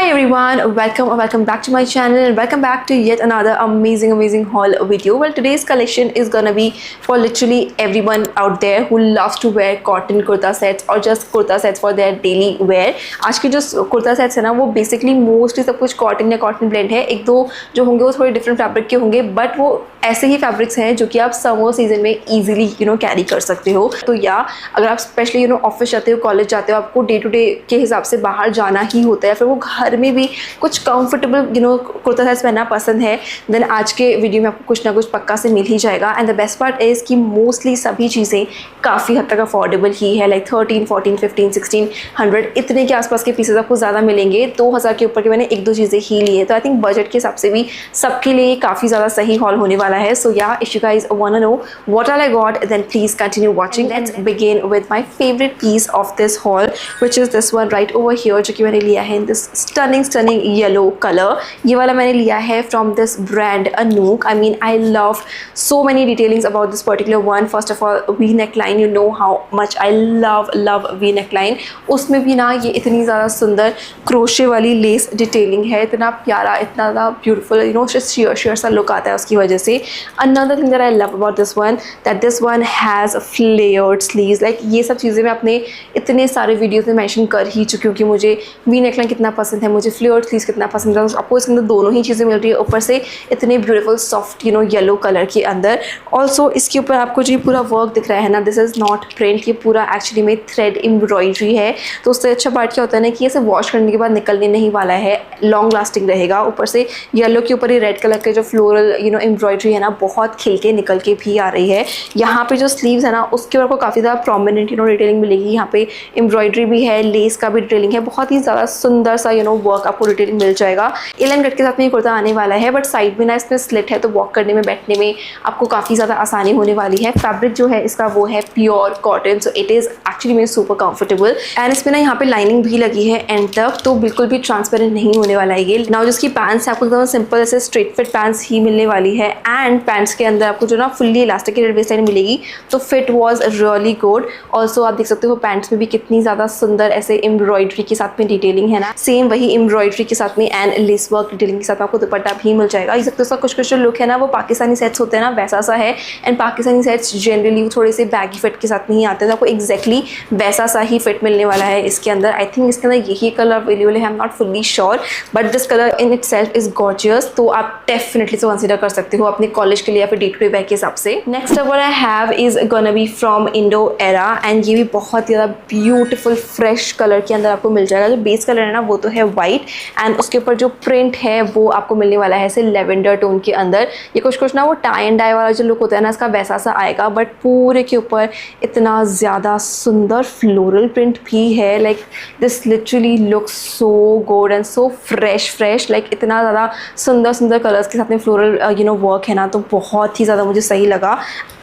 Hi everyone, welcome back to my channel and welcome back to yet another amazing haul video. Well, today's collection is gonna be for literally everyone out there who loves to wear cotton kurta sets or just kurta sets for their daily wear. आज के जो kurta sets है ना वो basically mostly सब कुछ cotton या cotton blend है. एक दो जो होंगे वो थोड़े डिफरेंट फैब्रिक के होंगे, बट वो ऐसे ही फैब्रिक्स हैं जो कि आप समर सीजन में इजीली कैरी कर सकते हो. तो या अगर आप स्पेशली ऑफिस जाते हो, कॉलेज जाते हो, आपको डे टू डे के हिसाब से बाहर जाना ही होता है, फिर वो घर में भी कुछ कंफर्टेबल कुर्ता सेट्स पहनना पसंद है, देन आज के वीडियो में आपको कुछ ना कुछ पक्का से मिल ही जाएगा. And the best part is कि मोस्टली सभी चीज़ें काफ़ी हद तक अफोर्डेबल ही है. लाइक 13, 14, 15, 1600 इतने के आसपास के पीसेस आपको ज़्यादा मिलेंगे. 2000 के ऊपर के मैंने एक दो चीज़ें ही ली है, तो आई थिंक बजट के हिसाब से भी सबके लिए काफ़ी ज़्यादा सही हॉल होने वाला है. So yeah, if you guys wanna know what all I got, then please continue watching. Let's begin with my favorite piece of this haul, which is this one right over here, जो कि मैंने लिया है in this stunning yellow color. ये वाला मैंने लिया है from this brand Anook. I mean, I love so many detailings about this particular one. First of all, V neckline. You know how much I love V neckline. उसमें भी ना ये इतनी ज़्यादा सुंदर क्रोशे वाली लेस डिटेलिंग है, इतना प्यारा, इतना ज़्यादा ब्यूटीफुल, sheer सा लुक आता है उसकी वजह से. Another thing that I love about this one, that this one has flared sleeves. Like ये सब चीज़ें मैं अपने इतने सारे वीडियोस में मेंशन कर ही चुकी हूँ कि मुझे वी नेकलाइन कितना पसंद है, मुझे फ्लेयर्ड स्लीव्स कितना पसंद है. आपको इसके अंदर दोनों ही चीज़ें मिल रही है, ऊपर से इतने ब्यूटीफुल सॉफ्ट येलो कलर के अंदर. ऑल्सो इसके ऊपर आपको जो पूरा वर्क दिख रहा है ना, दिस इज़ नॉट प्रिंट, ये पूरा एक्चुअली में थ्रेड एम्ब्रॉयडरी है. तो उससे अच्छा पार्ट क्या होता है ना कि इसे वॉश करने के बाद निकलने नहीं वाला है, लॉन्ग लास्टिंग रहेगा. ऊपर से येलो के ऊपर ये रेड कलर के जो फ्लोरल एम्ब्रॉयडरी है ना, बहुत खिल के निकल के भी आ रही है. यहाँ पे जो स्लीव्स है ना उसके ऊपर आपको काफ़ी ज़्यादा प्रोमिनेंट डिटेलिंग मिलेगी. यहाँ पे एम्ब्रॉयडरी भी है, लेस का भी डिटेलिंग है, बहुत ही ज़्यादा सुंदर सा वर्क आपको डिटेलिंग मिल जाएगा. एलन कट के साथ में ये कुर्ता आने वाला है, बट साइड में ना इसमें स्लिट है, तो वॉक करने में, बैठने में आपको काफ़ी ज़्यादा आसानी होने वाली है. फैब्रिक जो है इसका वो है pure cotton, so it is actually में सुपर कंफर्टेबल. एंड इसमें ना यहाँ पे लाइनिंग भी लगी है एंड तक, तो बिल्कुल भी ट्रांसपेरेंट नहीं होने वाला है ये. नाउ जिसकी पैंट्स है आपको एकदम सिंपल ऐसे स्ट्रेट फिट पैंट्स ही मिलने वाली है. एंड पैंट्स के अंदर आपको जो ना फुल्ली इलास्टिकेटेड वेस्ट लाइन मिलेगी, तो fit was really good. Also आप देख सकते हो पैंट्स में भी कितनी ज़्यादा सुंदर ऐसे एम्ब्रॉयडरी के साथ में डिटेलिंग है ना, सेम वही एम्ब्रॉयडरी के साथ में एंड लेस वर्क डिटेलिंग के साथ आपको दुपट्टा भी मिल जाएगा. ये सकते हो कुछ जो लुक है ना वो पाकिस्तानी सेट्स होते हैं ना वैसा सा है. एंड पाकिस्तानी सेट्स जनरली थोड़े से बैगी फिट के साथ में ही आते हैं, तो आपको एक्जैक्टली वैसा सा ही फिट मिलने वाला है इसके अंदर. आई थिंक इसके अंदर यही कलर अवेलेबल है, I am not fully sure, but this colour in it self is gorgeous, तो आप डेफिनेटली से कंसिडर कर सकते हो अपने कॉलेज के लिए या फिर डे टू डे वेयर के हिसाब से. Next up what I have is gonna be from Indo era, and ये भी बहुत ज़्यादा ब्यूटीफुल फ्रेश कलर के अंदर आपको मिल जाएगा. जो बेस कलर है ना वो तो है वाइट, एंड उसके ऊपर जो प्रिंट है वो आपको मिलने वाला है ऐसे लेवेंडर टोन के अंदर. ये कुछ ना वो टाई एंड डाई वाला जो लुक होता है ना इसका वैसा सा आएगा, बट पूरे के ऊपर इतना ज़्यादा सुंदर फ्लोरल प्रिंट भी है. Like this literally looks so good and so fresh. Like इतना ज़्यादा सुंदर कलर्स के साथ में फ्लोरल वर्क है ना, तो बहुत ही ज़्यादा मुझे सही लगा.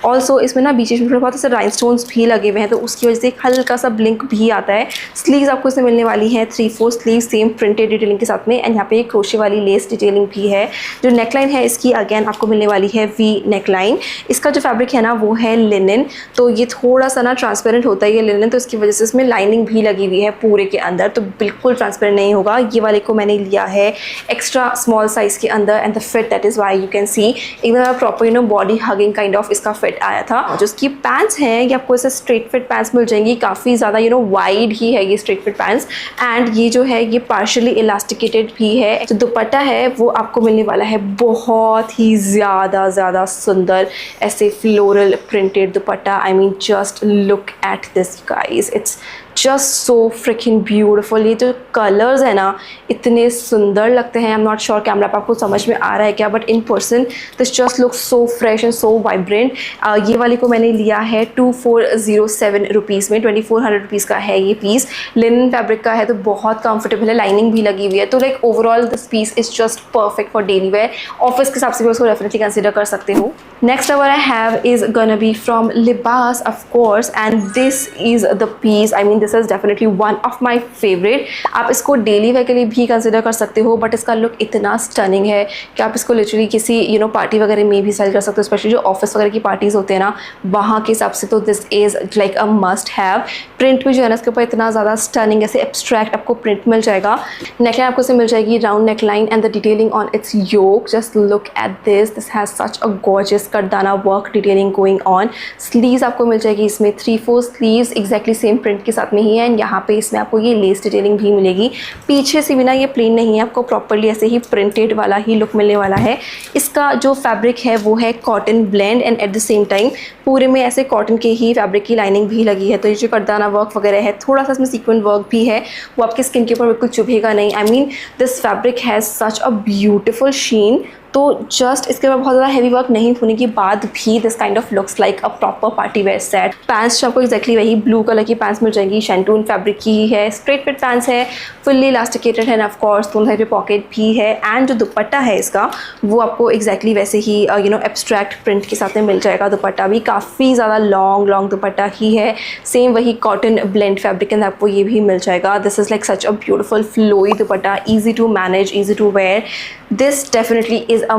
ऑल्सो इसमें ना बीच में बहुत ऐसे राइनस्टोन्स भी लगे हुए हैं, तो उसकी वजह से एक हल्का सा ब्लिंक भी आता है. स्लीव्स आपको इसमें मिलने वाली है 3/4 स्लीव सेम प्रिंटेड डिटेलिंग के साथ में, एंड यहाँ पे एक क्रोशे वाली लेस डिटेलिंग भी है. जो नेकलाइन है इसकी अगेन आपको मिलने वाली है वी नेकलाइन. इसका जो फैब्रिक है ना वो है लिनन, तो ये थोड़ा सा ना ट्रांसपेरेंट होता है ये लिनन, तो इसकी वजह से इसमें लाइनिंग भी लगी हुई है पूरे के अंदर, तो बिल्कुल ट्रांसपेरेंट नहीं होगा. ये वाले को मैंने लिया है एक्स्ट्रा स्मॉल साइज़ के अंदर, and the fit that is why you can see एकदम proper body hugging kind of इसका फिट आया था. जो इसकी पैंट्स हैं ये आपको ऐसे स्ट्रेट फिट पैंट्स मिल जाएंगी, काफ़ी ज़्यादा वाइड ही है ये स्ट्रेट फिट पैंट्स, एंड ये जो है ये पार्शियली इलास्टिकेटेड भी है. जो दुपट्टा है वो आपको मिलने वाला है बहुत ही ज़्यादा सुंदर ऐसे floral printed dupatta. I mean just look at this guys, it's just so fricking beautiful. ये जो कलर्स है ना इतने सुंदर लगते हैं. I am not sure camera पर आपको समझ में आ रहा है क्या, but in person this just look so fresh and so vibrant. ये वाले को मैंने लिया है 2407 रुपीज़ में, 2400 रुपीज़ का है ये पीस. लिनन फैब्रिक का है तो बहुत कंफर्टेबल है, लाइनिंग भी लगी हुई है, तो like overall this piece is just perfect for daily wear. Office के हिसाब से भी उसको डेफिनेटली कंसिडर कर सकते हो. Next what I have is gonna be from Libas, of course, and this is the piece. I mean, this is definitely one of my favorite. आप इसको डेली वेयर के लिए भी कंसिडर कर सकते हो, बट इसका लुक इतना स्टनिंग है कि आप इसको लिटरली किसी पार्टी वगैरह में भी स्टाइल कर सकते हो, स्पेशली जो ऑफिस वगैरह की पार्टीज़ होते हैं ना, वहाँ के हिसाब से तो this is like a must have. Print भी जो है ना इसके ऊपर इतना ज़्यादा स्टनिंग, ऐसे एब्स्ट्रैक्ट आपको प्रिंट मिल जाएगा। नेकलाइन आपको से मिल जाएगी round neckline and the detailing on its yoke, just look at this has such a gorgeous kardana work detailing going on. Sleeves आपको मिल जाएगी इसमें 3/4 स्लीव्स एग्जैक्टली सेम प्रिंट के साथ में ही है, एंड यहाँ पे इसमें आपको ये लेस डिटेलिंग भी मिलेगी। पीछे से भी ना ये प्लेन नहीं है, आपको प्रॉपरली ऐसे ही प्रिंटेड वाला ही लुक मिलने वाला है। इसका जो फैब्रिक है वो है cotton blend, and at the same time पूरे में ऐसे कॉटन के ही फैब्रिक की लाइनिंग भी लगी है। तो ये जो करदाना वर्क वगैरह है, थोड़ा सा इसमें सीक्वेंट वर्क भी है, वो आपकी स्किन के ऊपर बिल्कुल चुभेगा नहीं। I mean this fabric has such a beautiful sheen. तो जस्ट इसके ऊपर बहुत ज़्यादा हैवी वर्क नहीं होने के बाद भी this kind of looks like a proper party wear set. Pants आपको एक्जैक्टली वही ब्लू कलर की पैंट्स मिल जाएंगी, शैंटून फैब्रिक की ही है, स्ट्रेट फिट पैंट्स है, फुल्ली इलास्टिकेटेड है, ऑफ कोर्स दोनों साइड पे पॉकेट भी है, एंड जो दुपट्टा है इसका वो आपको एक्जैक्टली वैसे ही एब्स्ट्रैक्ट प्रिंट के साथ में मिल जाएगा। दुपट्टा भी काफ़ी ज़्यादा लॉन्ग दुपट्टा ही है, सेम वही कॉटन ब्लेंड फैब्रिक के अंदर आपको ये भी मिल जाएगा। This is like such a beautiful flowy dupatta, easy to manage, easy to wear. This definitely is a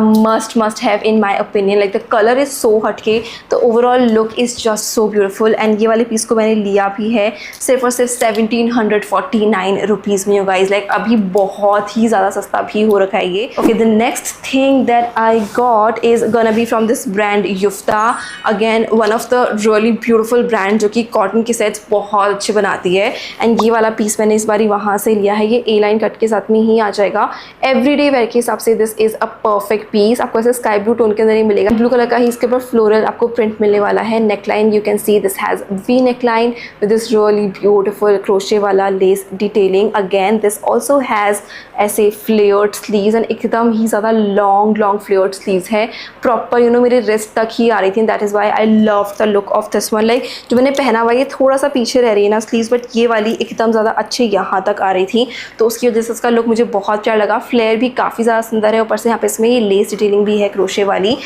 must have in my opinion. Like the color is so हटके, तो overall look is just so beautiful. And ये वाले piece को मैंने लिया भी है सिर्फ और सिर्फ 1749 रुपीज़ में, गाइज। लाइक अभी बहुत ही ज़्यादा सस्ता भी हो रखा है ये। Okay, the next thing that I got is gonna be from this brand Yufta. Again one of the really beautiful brand जो कि कॉटन के सेट्स बहुत अच्छे बनाती है। एंड ये वाला पीस मैंने इस बारी वहाँ से लिया है, ये ए लाइन कट के साथ में ही आ जाएगा। एवरीडे वेयर के हिसाब से this is a perfect piece. आपको ऐसे स्काई ब्लू टोन के अंदर ही मिलेगा, ब्लू कलर का ही इसके ऊपर फ्लोरल आपको प्रिंट मिलने वाला है। Neckline you can see this has V neckline with this really beautiful crochet वाला lace detailing. Again this also has ऐसे फ्लेयर्ड स्लीव्स, एंड एकदम ही ज़्यादा लॉन्ग फ्लेयर्ड स्लीव्स है, प्रॉपर मेरे रिस्ट तक ही आ रही थी। That is why I love the look of this one. Like जो मैंने पहना हुआ ये थोड़ा सा पीछे रह रही है ना स्लीव्स, बट ये वाली एकदम ज़्यादा अच्छे यहाँ तक आ रही थी, तो उसकी वजह से इसका लुक मुझे बहुत प्यारा लगा। फ्लेयर भी काफ़ी ज़्यादा सुंदर है, ऊपर से यहाँ पे इसमें ये लेस डिटेलिंग भी है क्रोशे वाली।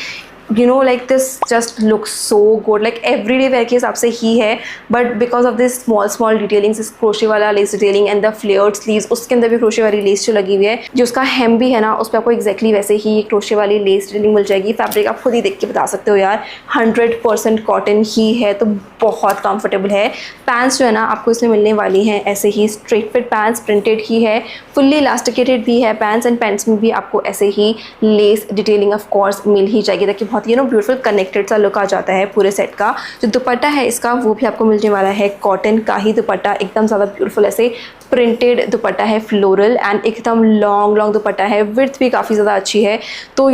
like this just looks so good, like everyday wear के हिसाब से ही है, but because of this small detailings, इस क्रोशे वाला lace detailing and the flared sleeves, उसके अंदर भी क्रोशे वाली लेस जो लगी हुई है, जो उसका हेम भी है ना उस पर आपको एक्जैक्टली वैसे ही क्रोशे वाली लेस डिटेलिंग मिल जाएगी। फैब्रिक आप खुद ही देख के बता सकते हो यार, 100% कॉटन ही है, तो बहुत कंफर्टेबल है। पैंट्स जो है ना आपको इसमें मिलने वाली हैं ऐसे ही स्ट्रेट फिट पैंट्स, प्रिंटेड ही है, फुल्ली इलास्टिकेटेड भी है पैंट्स, एंड पैंट्स में भी आपको ऐसे ही लेस डिटेलिंग ऑफ कोर्स मिल ही जाएगी, ताकि बहुत ही ब्यूटीफुल कनेक्टेड सा लुक आ जाता है पूरे सेट का। जो दुपट्टा है इसका वो भी आपको मिलने वाला है कॉटन का ही दुपट्टा, एकदम ज़्यादा ब्यूटीफुल ऐसे प्रिंटेड दुपट्टा है, फ्लोरल, एंड एकदम लॉन्ग दुपट्टा है, विड्थ भी काफ़ी ज़्यादा अच्छी है। तो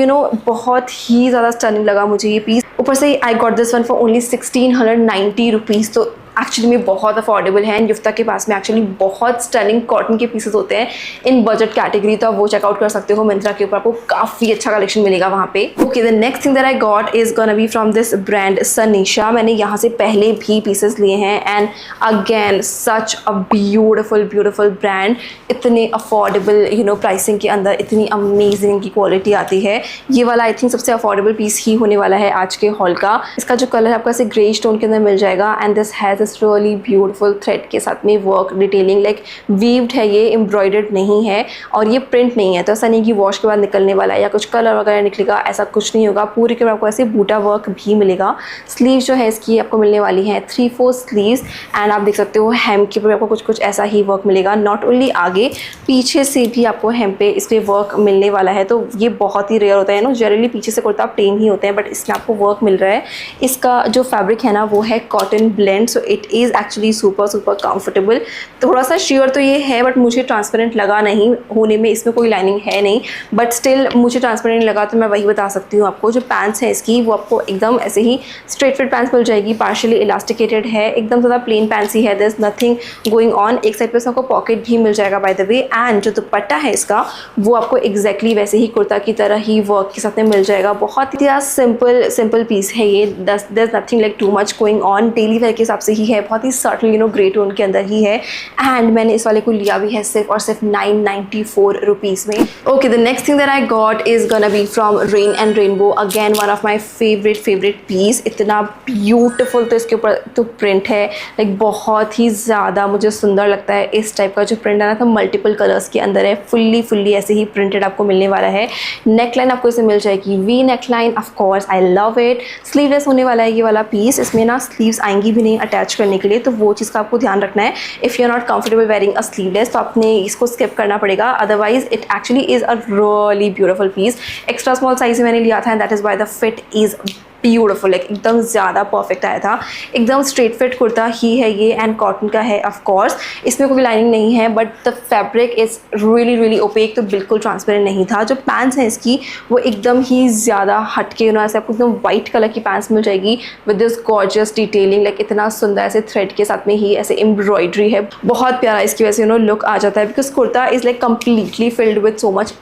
बहुत ही ज़्यादा स्टनिंग लगा मुझे ये पीस। ऊपर से I got this one for only 1690 rupees, तो एक्चुअली में बहुत अफोर्डेबल है। एंड युफ्ता के पास में एक्चुअली बहुत स्टनिंग कॉटन के पीसेस होते हैं इन बजट कैटेगरी, तो आप वो चेकआउट कर सकते हो मिंत्रा के ऊपर, आपको काफ़ी अच्छा कलेक्शन मिलेगा वहाँ पे। Okay, the next thing that I got is gonna be from this brand Sanisha. मैंने यहाँ से पहले भी पीसेस लिए हैं, and again such a beautiful brand, इतने अफोर्डेबल प्राइसिंग के अंदर इतनी अमेजिंग की क्वालिटी आती है। ये वाला आई थिंक सबसे अफोर्डेबल पीस ही होने वाला है आज के हॉल का। इसका जो कलर आपको ऐसे ग्रे स्टोन के अंदर मिल जाएगा, and this has really beautiful thread के साथ में वर्क डिटेलिंग, लाइक वीव्ड है, ये एम्ब्रॉयडर्ड नहीं है, और ये प्रिंट नहीं है, तो ऐसा नहीं कि वॉश के बाद निकलने वाला है या कुछ कलर वगैरह निकलेगा, ऐसा कुछ नहीं होगा। पूरे के आपको ऐसे बूटा वर्क भी मिलेगा। स्लीव जो है इसकी आपको मिलने वाली है 3/4 स्लीव्स, एंड आप देख सकते हो हेम के ऊपर आपको कुछ ऐसा ही वर्क मिलेगा। नॉट ओनली आगे, पीछे से भी आपको हेम पे इस पर वर्क मिलने वाला है, तो ये बहुत ही रेयर होता है जनरली पीछे से कुर्ता प्लेन ही होते हैं, बट इसमें आपको वर्क मिल रहा है। इसका जो फैब्रिक है ना वो है cotton blend, so it is actually super comfortable. थोड़ा सा शेयर तो ये है, बट मुझे ट्रांसपेरेंट लगा नहीं होने में, इसमें कोई लाइनिंग है नहीं, बट स्टिल मुझे ट्रांसपेरेंट लगा, तो मैं वही बता सकती हूँ आपको। जो पैंट्स है इसकी वो आपको एकदम ऐसे ही स्ट्रेट फिट पैंट्स मिल जाएगी, पार्शियली इलास्टिकेटेड है, एकदम ज़्यादा प्लेन पैंट्स ही है, there is nothing going on. एक साइड पे आपको पॉकेट भी मिल जाएगा बाय द वे, एंड जो दुपट्टा है इसका वो आपको एग्जैक्टली वैसे ही कुर्ता की तरह ही वर्क के साथ में मिल जाएगा। बहुत ही सिंपल पीस है ये. There is nothing like too much going on. Daily wear के हिसाब से ही है, बहुत ही सटल ग्रे टोन के अंदर ही है. एंड मैंने इस वाले को लिया भी है सिर्फ और सिर्फ 994 रुपीज़ में. Okay, the next thing that I got is gonna be from Rain and Rainbow. Again one of my favourite piece. इतना ब्यूटिफुल तो इसके ऊपर तो प्रिंट है, लाइक बहुत ही ज़्यादा मुझे सुंदर लगता है. इस टाइप का जो प्रिंट है ना, तो मल्टीपल कलर्स के अंदर है. फुल्ली ऐसे ही प्रिंटेड आपको मिलने वाला है. नेकलाइन आपको इसे मिल जाएगी we neckline. Of course I love it. Sleeveless होने वाला है ये वाला पीस. इसमें ना स्लीव्स आएंगी भी नहीं अटैच करने के लिए, तो वो चीज़ का आपको ध्यान रखना है. If you are not comfortable wearing a sleeveless तो आपने इसको स्किप करना पड़ेगा. Otherwise it actually is a really beautiful piece. Extra small size मैंने लिया था and that is why the fit is beautiful. Like एकदम ज़्यादा परफेक्ट आया था. एकदम स्ट्रेट फिट कुर्ता ही है ये एंड कॉटन का है. ऑफ कोर्स इसमें कोई लाइनिंग नहीं है, but the fabric is really opaque, तो बिल्कुल ट्रांसपेरेंट नहीं था. जो पैंट्स हैं इसकी वो एकदम ही ज़्यादा हटके ऐसे आपको एकदम वाइट कलर की पैंट्स मिल जाएगी with this gorgeous detailing. Like इतना सुंदर ऐसे थ्रेड के साथ में ही ऐसे एम्ब्रॉयडरी है. बहुत प्यारा इसकी वजह से लुक आ जाता है, because kurta is like completely filled with so much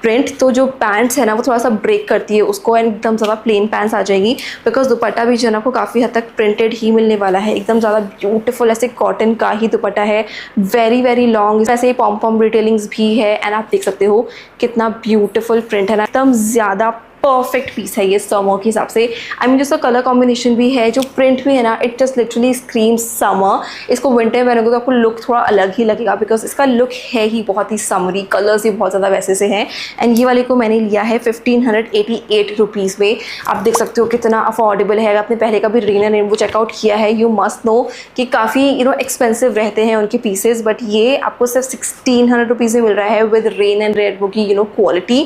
print. तो जो पैंट्स है ना वो थोड़ा सा ब्रेक करती है उसको एंड एकदम ज़्यादा प्लेन पैंट्स आ जाएगी. बिकॉज दुपट्टा भी जो है ना आपको काफ़ी हद तक प्रिंटेड ही मिलने वाला है. एकदम ज़्यादा ब्यूटीफुल ऐसे कॉटन का ही दुपट्टा है. वेरी लॉन्ग ऐसे ही पॉम डिटेलिंग्स भी है. एंड आप देख सकते हो कितना ब्यूटीफुल प्रिंट है ना. एकदम ज़्यादा परफेक्ट पीस है ये समर के हिसाब से. आई मीन जिसका कलर कॉम्बिनेशन भी है, जो प्रिंट भी है ना, it just literally screams summer. इसको विंटर में पहनोगे तो आपको लुक थोड़ा अलग ही लगेगा, बिकॉज इसका लुक है ही बहुत ही समरी. कलर्स भी बहुत ज़्यादा वैसे से हैं. एंड ये वाले को मैंने लिया है 1588 रुपीज़ में. आप देख सकते हो कितना अफोर्डेबल है. अगर आपने पहले का भी रेन एंड रेनबो चेकआउट किया है, यू मस्ट नो कि काफ़ी एक्सपेंसिव रहते हैं उनके पीसेज, बट ये आपको सिर्फ 1600 रुपीज़ में मिल रहा है विद रेन एंड रेनबो की quality.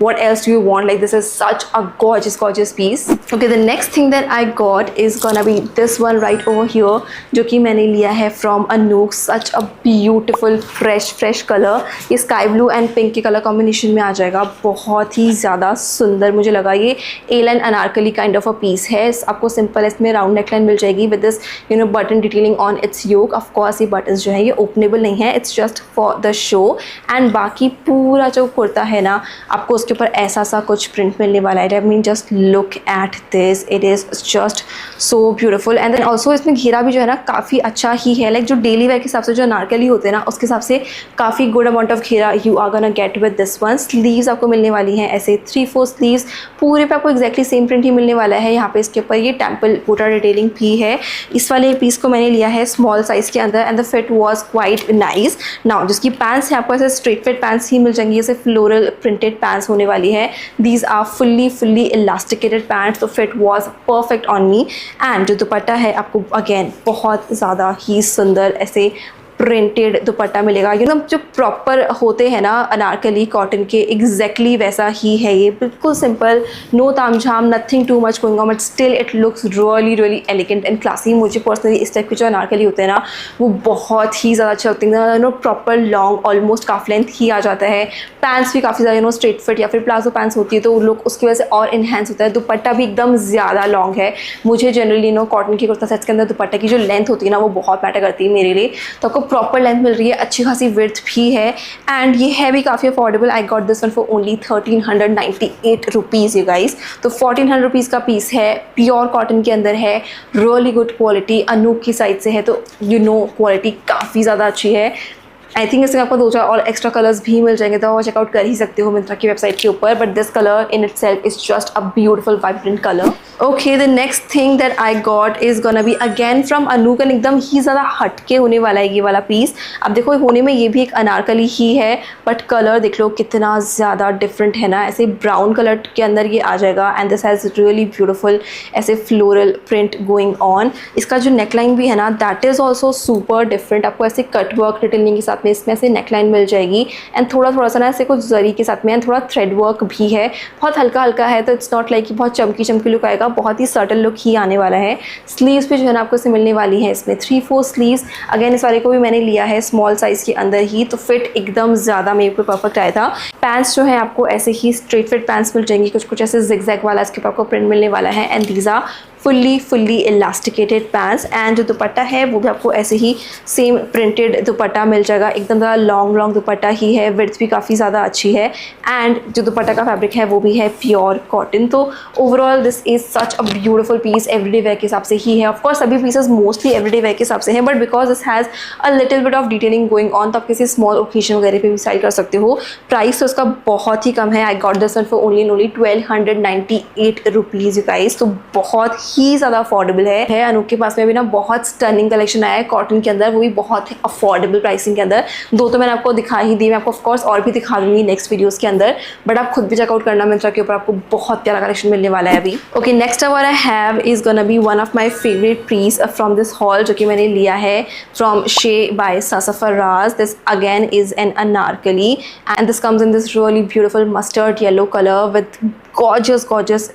What else do you want? Like, this is such a gorgeous piece. Okay, the next thing that I got is gonna be this one right over here, जो कि मैंने लिया है from Anouk. Such a beautiful fresh color. ये sky blue and pink के color combination में आ जाएगा. बहुत ही ज़्यादा सुंदर मुझे लगा. ये A-line Anarkali kind of a piece है. आपको सिंपल इसमें राउंड नेकलाइन मिल जाएगी with this button detailing on its yoke. Of course ये buttons जो है ये openable नहीं है. It's just for the show. And बाकी पूरा जो कुर्ता है ना, आपको उसके ऊपर ऐसा सा कुछ प्रिंट मिलने वाला है. I mean just look at this. It is just so beautiful. And then also इसमें घेरा भी जो है ना काफ़ी अच्छा ही है. लाइक जो डेली वेयर के हिसाब से जो अनारकली होते हैं ना, उसके हिसाब से काफ़ी गुड अमाउंट ऑफ घेरा you are gonna get with this one. Sleeves आपको मिलने वाली हैं ऐसे 3-4 स्लीव्स. पूरे पे आपको एक्जैक्टली सेम प्रिंट ही मिलने वाला है. यहाँ पे इसके ऊपर ये टेम्पल बूटा डिटेलिंग भी है. इस वाले पीस को मैंने लिया है स्मॉल साइज़ के अंदर and the fit was quite nice. Now जिसकी पैंट्स है आपको ऐसे स्ट्रेट फिट पैंट्स ही मिल जाएंगी. जैसे फ्लोरल प्रिंटेड पैंट्स होने वाली है. These are fully elasticated pants, so fit was perfect on me. And जो दुपट्टा है आपको अगेन बहुत ज़्यादा ही सुंदर ऐसे प्रिंटेड दुपट्टा मिलेगा. जो प्रॉपर होते हैं ना अनारकली कॉटन के, एग्जैक्टली वैसा ही है ये. बिल्कुल सिंपल, नो तामझाम, nothing to much going on, but still it looks really elegant and classy. मुझे पर्सनली इस टाइप के जो अनारकली होते हैं ना वो बहुत ही ज़्यादा अच्छे होते हैं. प्रॉपर लॉन्ग ऑलमोस्ट काफ लेंथ ही आ जाता है. पैंट्स भी काफ़ी ज़्यादा स्ट्रेट फिट या फिर प्लाजो पैंट्स होती है तो लुक उसकी वजह से और इन्हेंस होता है. दुपट्टा भी एकदम ज़्यादा लॉन्ग है. मुझे जनरली कॉटन की कुर्ता सेट्स के अंदर दुपट्टे की जो लेंथ होती है ना वो बहुत मैटर करती है मेरे लिए. तो आपको प्रॉपर लेंथ मिल रही है, अच्छी खासी विड्थ भी है एंड ये है भी काफ़ी affordable. I got this one for only 1398 rupees you guys. तो 1400 रुपीज़ का पीस है. प्योर कॉटन के अंदर है. Really good quality. अनूक की साइड से है तो क्वालिटी काफ़ी ज़्यादा अच्छी है. आई थिंक इसमें आपको 2-4 और एक्स्ट्रा कलर्स भी मिल जाएंगे तो चेकआउट कर ही सकते हो मिंत्रा की वेबसाइट के ऊपर. But this colour in it self is just a beautiful vibrant colour. Okay, the next thing that I got is gonna be again from Anuk and एकदम ही ज़्यादा हटके होने वाला है ये वाला पीस. अब देखो होने में ये भी एक अनारकली ही है बट कलर देख लो कितना ज़्यादा डिफरेंट है ना. ऐसे ब्राउन कलर के अंदर ये आ जाएगा and this has really beautiful ऐसे फ्लोरल प्रिंट गोइंग ऑन. इसका जो नेकलाइन भी है ना that is also super different. आपको ऐसे कट वर्क डिटेलिंग के साथ में इसमें ऐसे नेकलाइन मिल जाएगी एंड थोड़ा सा ना ऐसे कुछ जरी के साथ में एंड थोड़ा थ्रेड वर्क भी है. बहुत हल्का है तो इट्स नॉट लाइक कि बहुत चमकी लुक आएगा. बहुत ही सटल लुक ही आने वाला है. स्लीव्स भी जो है ना आपको इसे मिलने वाली है इसमें 3-4 स्लीव्स. अगेन इस वाले को भी मैंने लिया है स्मॉल साइज़ के अंदर ही तो फिट एकदम ज़्यादा मेरे को परफेक्ट आया था. पैंट्स जो है आपको ऐसे ही स्ट्रेट फिट पैंट्स मिल जाएंगी. कुछ ऐसे जिगजैग वाला इसके ऊपर आपको प्रिंट मिलने वाला है and these are fully elasticated pants and जो दुपट्टा है वो भी आपको ऐसे ही सेम प्रिंटेड दुपट्टा मिल जाएगा, एकदम ज़्यादा लॉन्ग दुपट्टा ही है, विड्थ भी काफ़ी ज़्यादा अच्छी है एंड जो दुपट्टा का फैब्रिक है वो भी है प्योर कॉटन। तो overall this is such a beautiful piece, everyday wear के हिसाब से ही है। ऑफकोर्स सभी पीसेस मोस्टली एवरीडे वेयर के हिसाब से हैं, but because this has a little bit of detailing going on, तो आप किसी स्मॉल ओकेजन वगैरह पे भी स्टाइल कर सकते हो। प्राइस तो इसका बहुत ही कम है, I got this one for only 1298 rupees you guys, तो बहुत ही ज़्यादा अफोर्डेबल है। अनूप के पास में भी ना बहुत स्टर्निंग कलेक्शन आया है कॉटन के अंदर, वो भी बहुत ही अफोर्डेबल प्राइसिंग के अंदर। दो तो मैंने आपको दिखा ही दी, मैं आपको ऑफकोर्स और भी दिखा दूंगी नेक्स्ट वीडियोस के अंदर, बट आप खुद भी चेकआउट करना, मिंत्रा के ऊपर आपको बहुत प्यारा कलेक्शन मिलने वाला है अभी। Okay, next what I have is gonna be one of my favourite piece from this haul, जो कि मैंने लिया है from she by Sasa Faraz. This again is an anarkali and this comes in this really beautiful mustard yellow colour with gorgeous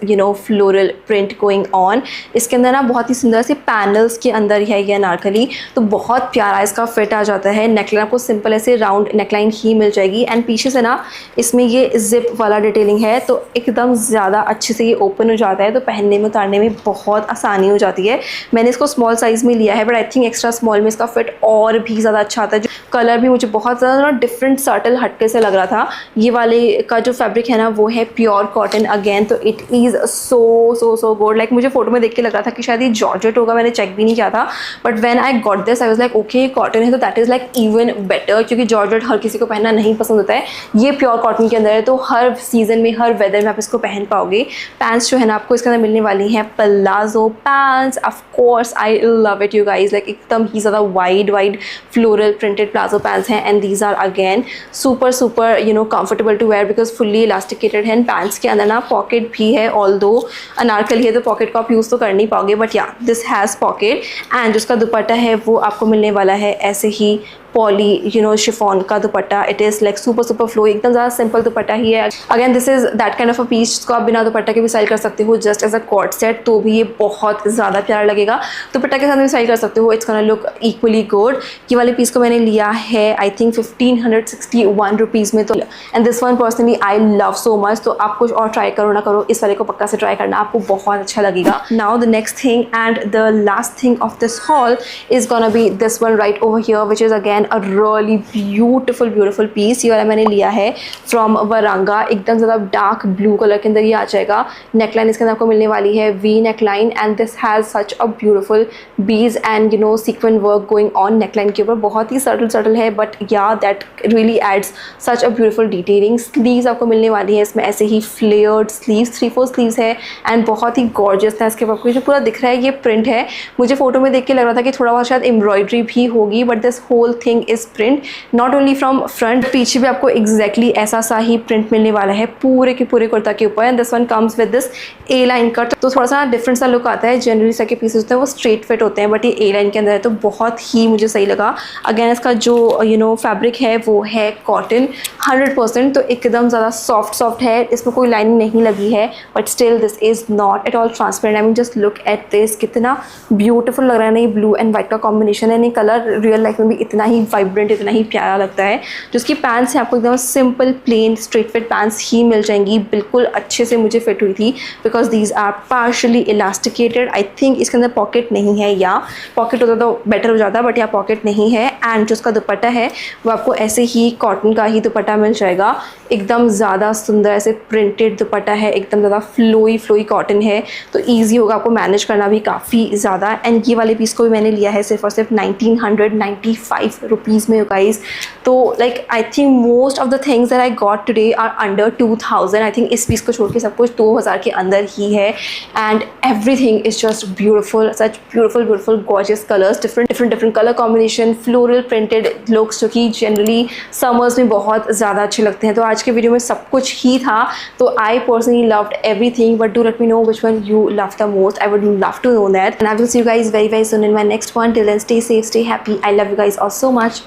you know floral print going on। इसके अंदर ना बहुत ही सुंदर से पैनल्स के अंदर है ये अनारकली, तो बहुत प्यारा इसका फिट आ जाता है। नेकलाइन आपको सिंपल ऐसे राउंड नेकलाइन ही मिल जाएगी एंड पीछे से ना इसमें ये जिप वाला डिटेलिंग है, तो एकदम ज़्यादा अच्छे से ये ओपन हो जाता है, तो पहनने में उतारने में बहुत आसानी हो जाती है। मैंने इसको स्मॉल साइज़ में लिया है, but I think extra small में इसका फिट और भी ज़्यादा अच्छा आता है। जो कलर भी मुझे बहुत ज़्यादा डिफरेंट सर्टल हटके से लग रहा था। ये वाले का जो फैब्रिक है ना वो है प्योर कॉटन अगेन, तो it is so good. Like मुझे फोटो में देख के लग रहा था कि शायद ये जॉर्जेट होगा, मैंने चेक भी नहीं किया था, but when I got this I was like okay cotton है तो that is like even better, क्योंकि जॉर्जेट हर किसी को पहनना नहीं पसंद होता है। ये प्योर कॉटन के अंदर है, तो हर सीजन में हर वेदर में आप इसको पहन पाओगे। पैंट्स जो है ना आपको इसके अंदर मिलने वाली हैं palazzo pants. Of course I love it you guys, like एकदम ही ज़्यादा wide floral printed palazzo pants हैं and these are again super you know comfortable to wear because fully elasticated है। पैंट्स के अंदर ना पॉकेट भी है, ऑल्दो अनारकली है तो पॉकेट को आप यूज़ तो कर नहीं पाओगे, बट या दिस हैज़ पॉकेट एंड जिसका दुपट्टा है वो आपको मिलने वाला है ऐसे ही पॉली यू नो शिफॉन का dupatta. It is like super flow, एकदम ज़्यादा सिंपल दुपट्टा ही है। Again this is that kind of a piece जिसको आप बिना दुपट्टा के भी स्टाइल कर सकते हो just as a co-ord set, तो भी ये बहुत ज़्यादा प्यारा लगेगा। दुपट्टा के साथ भी स्टाइल कर सकते हो, it's gonna look equally good. ये वाले पीस को मैंने लिया है आई थिंक 1561 रुपीज़ में, तो and this one personally I love so much. तो आप कुछ और ट्राई करो ना करो, इस वाले को पक्का से ट्राई करना, आपको बहुत अच्छा लगेगा। Now the next thing and the last thing of this haul is gonna be this one right over here, which is again a really beautiful piece. ये वाला मैंने लिया है फ्रॉम वरांगा, एकदम ज़्यादा डार्क ब्लू कलर के अंदर ये आ जाएगा। नेकलाइन इसके अंदर आपको मिलने वाली है V neckline and this has such a beautiful beige and you know sequin work going on neckline के ऊपर, बहुत ही सटल है, but yeah that really adds such a beautiful detailing. Sleeves आपको मिलने वाली है इसमें ऐसे ही फ्लेयर्ड स्लीव्स, 3-4 स्लीव्स है एंड बहुत ही गॉर्जियस था। इसके ऊपर आपको जो पूरा दिख रहा है ये प्रिंट है। मुझे फोटो में देख के लग रहा था कि थोड़ा बहुत शायद एम्ब्रॉयडरी भी होगी, but this whole thing is print not only from front, पीछे भी आपको एग्जैक्टली ऐसा सा ही प्रिंट मिलने वाला है पूरे के पूरे कुर्ता के ऊपर। And this one comes with this A line cut, तो थोड़ा सा डिफरेंट सा लुक आता है। जनरली सर के पीसेस होते हैं वो स्ट्रेट फिट होते हैं, बट ये ए लाइन के अंदर है तो बहुत ही मुझे सही लगा। अगेन इसका जो यू नो फैब्रिक है वो है कॉटन 100%, तो एकदम ज़्यादा सॉफ्ट है, इसमें कोई लाइनिंग नहीं लगी है, but still this is not at all transparent. I mean just look at this, कितना ब्यूटीफुल लग रहा है ना, ये ब्लू एंड वाइट का कॉम्बिनेशन है। नहीं कलर रियल लाइफ में भी इतना ही वाइब्रेंट, इतना ही प्यारा लगता है। जो इसकी पैंट्स हैं आपको एकदम simple plain straight fit pants ही मिल जाएंगी, बिल्कुल अच्छे से मुझे फिट हुई थी because these are partially elasticated. I think इसके अंदर पॉकेट नहीं है, या पॉकेट होता तो बेटर हो जाता, बट यहाँ पॉकेट नहीं है। एंड जो उसका दुपट्टा है वो आपको ऐसे ही कॉटन का ही दुपट्टा मिल जाएगा, एकदम ज़्यादा सुंदर ऐसे प्रिंटेड दुपट्टा है, एकदम ज़्यादा फ्लोई कॉटन है, तो ईजी होगा आपको मैनेज करना भी काफ़ी ज़्यादा। एंड ये वाले पीस को भी मैंने लिया है सिर्फ और सिर्फ 1995 रुपीज़ में गाइज। तो like I think most of the things that I got today are under 2000। I think इस पीस को छोड़ के सब कुछ 2000 के अंदर ही है and everything is just beautiful, such beautiful gorgeous colours, different colour combination, floral printed looks जो कि जनरली समर्स में बहुत ज़्यादा अच्छे लगते हैं। तो आज के वीडियो में सब कुछ ही था, तो I personally loved everything, but do let me know which one you love the most. I would love to know that, and I will see you guys very soon in my next one. Till then, stay safe, stay happy. I love you guys all so much.